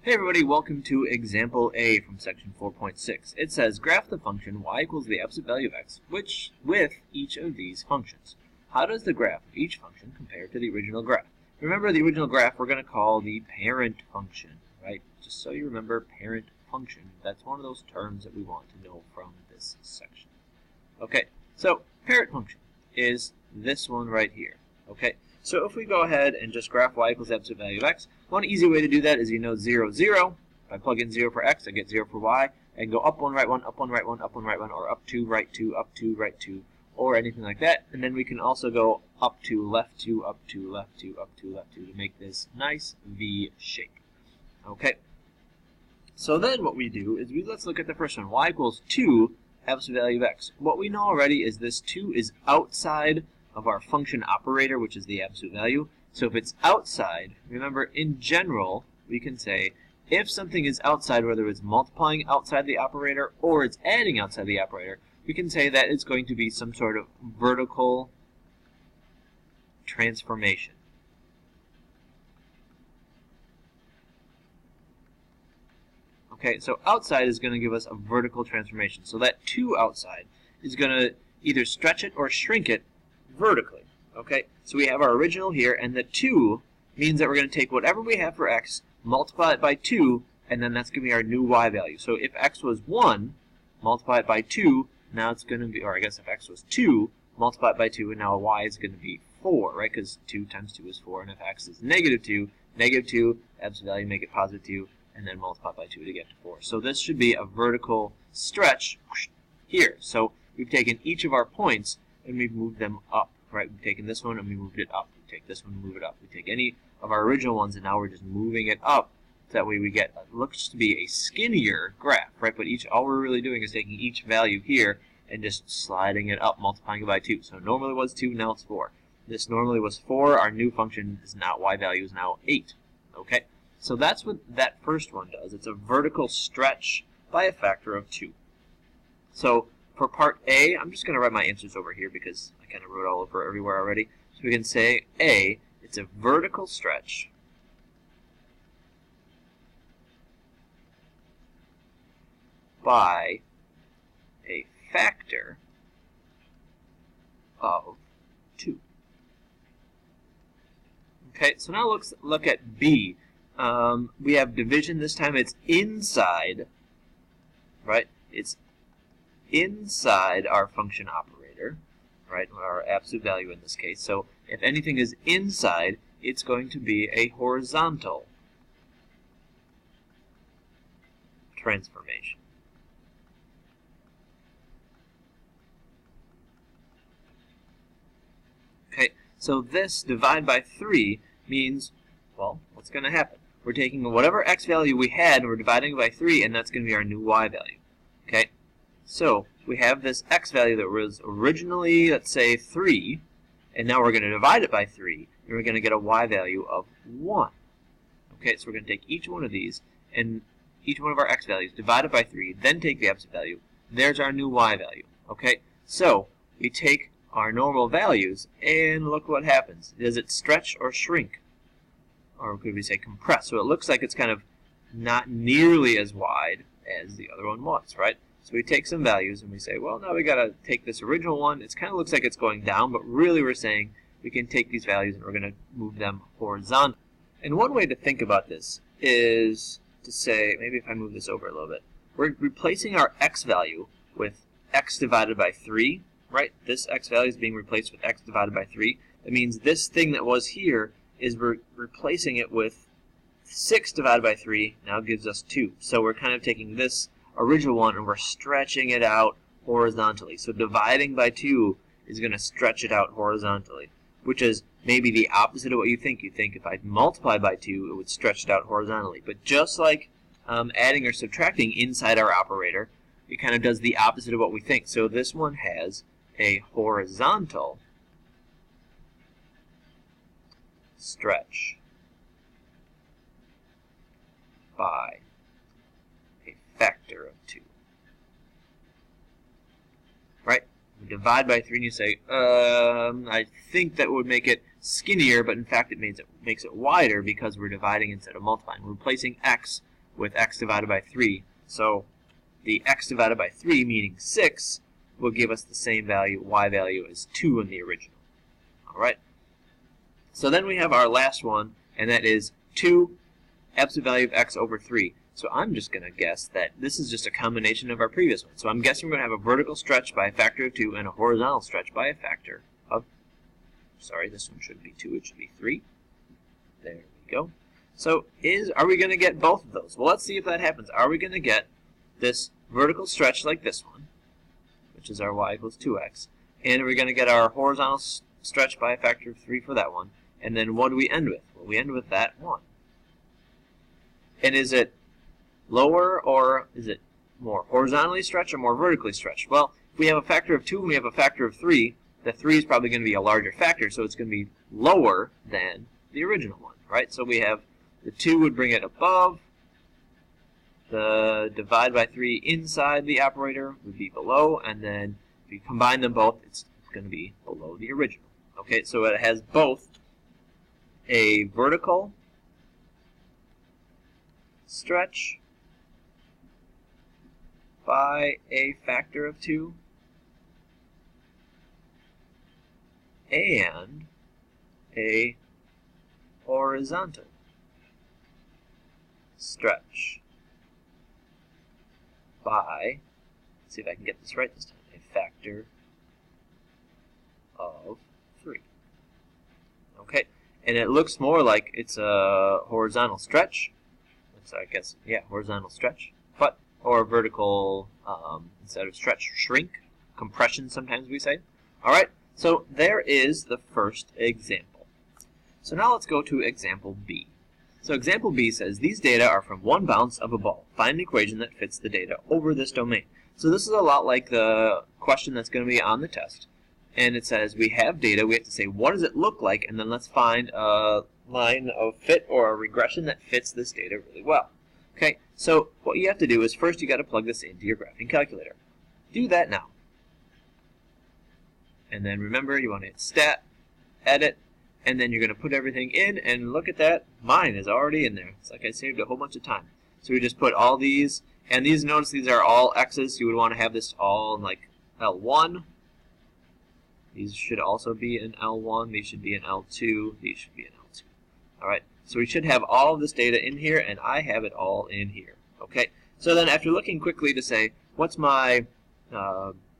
Hey everybody, welcome to example A from section 4.6. It says graph the function y equals the absolute value of x, which with each of these functions. How does the graph of each function compare to the original graph? Remember, the original graph we're going to call the parent function, right? Just so you remember, parent function. That's one of those terms that we want to know from this section. Okay, so parent function is this one right here. Okay, so if we go ahead and just graph y equals the absolute value of x, one easy way to do that is 0, 0. If I plug in 0 for x, I get 0 for y. I can go up 1, right 1, up 1, right 1, up 1, right 1, or up 2, right 2, up 2, right 2, or anything like that. And then we can also go up 2, left 2, up 2, left 2, up 2, left 2 to make this nice V shape. Okay. So then what we do is let's look at the first one. Y equals 2 absolute value of x. What we know already is this 2 is outside of our function operator, which is the absolute value. So if it's outside, remember in general, we can say if something is outside, whether it's multiplying outside the operator or it's adding outside the operator, we can say that it's going to be some sort of vertical transformation. Okay, so outside is going to give us a vertical transformation. So that 2 outside is going to either stretch it or shrink it vertically. Okay, so we have our original here, and the 2 means that we're going to take whatever we have for x, multiply it by 2, and then that's going to be our new y value. So if x was 1, multiply it by 2, now it's going to be, or I guess if x was 2, multiply it by 2, and now y is going to be 4, right? Because 2 times 2 is 4, and if x is negative 2, absolute value, make it positive 2, and then multiply by 2 to get to 4. So this should be a vertical stretch here. So we've taken each of our points, and we've moved them up. Right, we've taken this one and we moved it up. We take this one and move it up. We take any of our original ones and now we're just moving it up. That way we get looks to be a skinnier graph, right? But all we're really doing is taking each value here and just sliding it up, multiplying it by 2. So normally it was 2, now it's 4. This normally was 4. Our new function is now y value is now 8. Okay, so that's what that first one does. It's a vertical stretch by a factor of 2. So for part A, I'm just going to write my answers over here because I kind of wrote all over everywhere already. So we can say A, it's a vertical stretch by a factor of 2. Okay, so now let's look at B. We have division. This time it's inside, right? It's inside our function operator, right, our absolute value in this case. So if anything is inside, it's going to be a horizontal transformation. Okay, so this divide by 3 means, well, what's going to happen? We're taking whatever x value we had and we're dividing it by 3, and that's going to be our new y value. Okay? So we have this x value that was originally, let's say, 3, and now we're going to divide it by 3, and we're going to get a y value of 1. Okay, so we're going to take each one of these, and each one of our x values, divide it by 3, then take the absolute value. There's our new y value. Okay, so we take our normal values, and look what happens. Does it stretch or shrink? Or could we say compress? So it looks like it's kind of not nearly as wide as the other one was, right? So we take some values and we say, well, now we got to take this original one. It kind of looks like it's going down, but really we're saying we can take these values and we're going to move them horizontal. And one way to think about this is to say, maybe if I move this over a little bit, we're replacing our x value with x divided by 3, right? This x value is being replaced with x divided by 3. That means this thing that was here is we're replacing it with 6 divided by 3 now gives us 2. So we're kind of taking this original one and we're stretching it out horizontally. So dividing by 2 is going to stretch it out horizontally, which is maybe the opposite of what you think. You think if I multiply by 2, it would stretch it out horizontally. But just like adding or subtracting inside our operator, it kind of does the opposite of what we think. So this one has a horizontal stretch by a factor of 2. Right? You divide by 3 and you say, I think that would make it skinnier, but in fact it makes it wider because we're dividing instead of multiplying. We're replacing x with x divided by 3. So the x divided by 3, meaning 6, will give us the same value, y value, as 2 in the original. Alright? So then we have our last one, and that is 2 absolute value of x over 3. So I'm just going to guess that this is just a combination of our previous one. So I'm guessing we're going to have a vertical stretch by a factor of 2 and a horizontal stretch by a factor of, sorry, this one shouldn't be 2, it should be 3. There we go. So are we going to get both of those? Well, let's see if that happens. Are we going to get this vertical stretch like this one, which is our y equals 2x, and are we going to get our horizontal stretch by a factor of 3 for that one? And then what do we end with? Well, we end with that one. And is it lower, or is it more horizontally stretched or more vertically stretched? Well, if we have a factor of 2 and we have a factor of 3, the 3 is probably going to be a larger factor, so it's going to be lower than the original one, right? So we have the 2 would bring it above, the divide by 3 inside the operator would be below, and then if you combine them both, it's going to be below the original. Okay, so it has both a vertical stretch by a factor of 2 and a horizontal stretch by, let's see if I can get this right this time, a factor of 3. Okay, and it looks more like it's a horizontal stretch. So I guess, yeah, horizontal stretch, but, or vertical, instead of stretch, shrink, compression sometimes we say. Alright, so there is the first example. So now let's go to example B. So example B says, these data are from one bounce of a ball. Find an equation that fits the data over this domain. So this is a lot like the question that's going to be on the test. And it says, we have data, we have to say, what does it look like, and then let's find a line of fit or a regression that fits this data really well. Okay, so what you have to do is first you got to plug this into your graphing calculator. Do that now. And then remember, you want to hit Stat, Edit, and then you're going to put everything in, and look at that, mine is already in there. It's like I saved a whole bunch of time. So we just put all these, and these, notice these are all X's, so you would want to have this all in like L1. These should also be in L1, these should be in L2, these should be in L2. Alright, so we should have all of this data in here, and I have it all in here. Okay, so then after looking quickly to say, what's my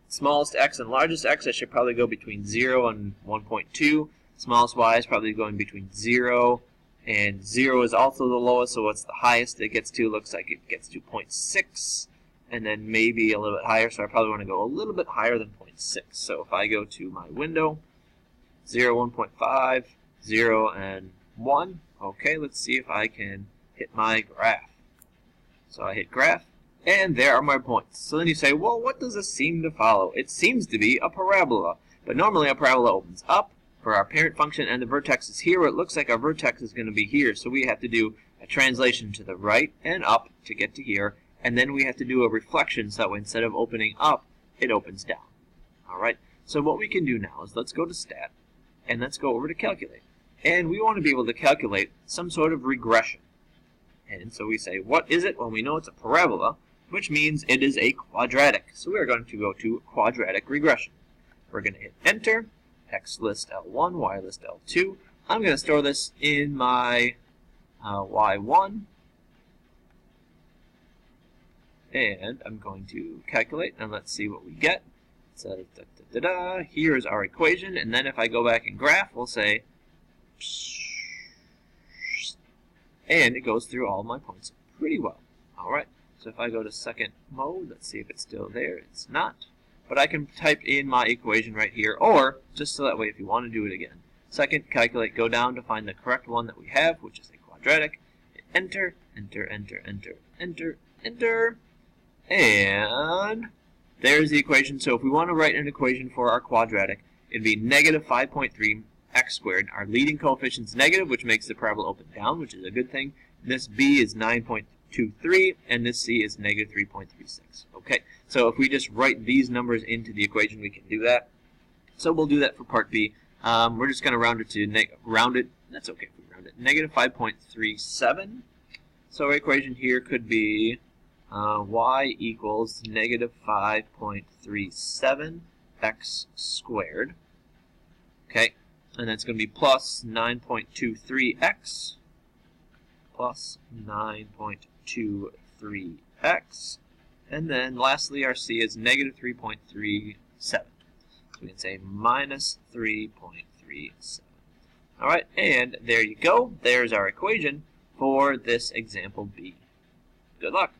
smallest x and largest x, I should probably go between 0 and 1.2. Smallest y is probably going between 0 and 0 is also the lowest, so what's the highest it gets to? Looks like it gets to 0.6, and then maybe a little bit higher, so I probably want to go a little bit higher than 0.6. So if I go to my window, 0, 1.5, 0, and 1. Okay, let's see if I can hit my graph. So I hit graph, and there are my points. So then you say, well, what does this seem to follow? It seems to be a parabola, but normally a parabola opens up for our parent function, and the vertex is here. It looks like our vertex is going to be here, so we have to do a translation to the right and up to get to here, and then we have to do a reflection, so that way instead of opening up, it opens down. Alright, so what we can do now is let's go to Stat, and let's go over to Calculate. And we want to be able to calculate some sort of regression. And so we say, what is it? Well, we know it's a parabola, which means it is a quadratic. So we are going to go to quadratic regression. We're going to hit Enter, X list L1, Y list L2. I'm going to store this in my Y1. And I'm going to calculate, and let's see what we get. So, here's our equation, and then if I go back and graph, we'll say, and it goes through all my points pretty well. Alright, so if I go to second mode, let's see if it's still there. It's not. But I can type in my equation right here, or just so that way if you want to do it again. Second, calculate, go down to find the correct one that we have, which is a quadratic. Hit Enter, Enter, Enter, Enter, Enter, Enter, and there's the equation. So if we want to write an equation for our quadratic, it'd be negative 5.3 x squared. Our leading coefficient is negative, which makes the parabola open down, which is a good thing. This b is 9.23, and this c is negative 3.36. Okay, so if we just write these numbers into the equation, we can do that. So we'll do that for part B. We're just going to round it to that's okay if we round it, negative 5.37. So our equation here could be y equals negative 5.37 x squared. Okay, and that's going to be plus 9.23x plus 9.23x. And then lastly, our c is negative 3.37. So we can say minus 3.37. Alright, and there you go. There's our equation for this example B. Good luck.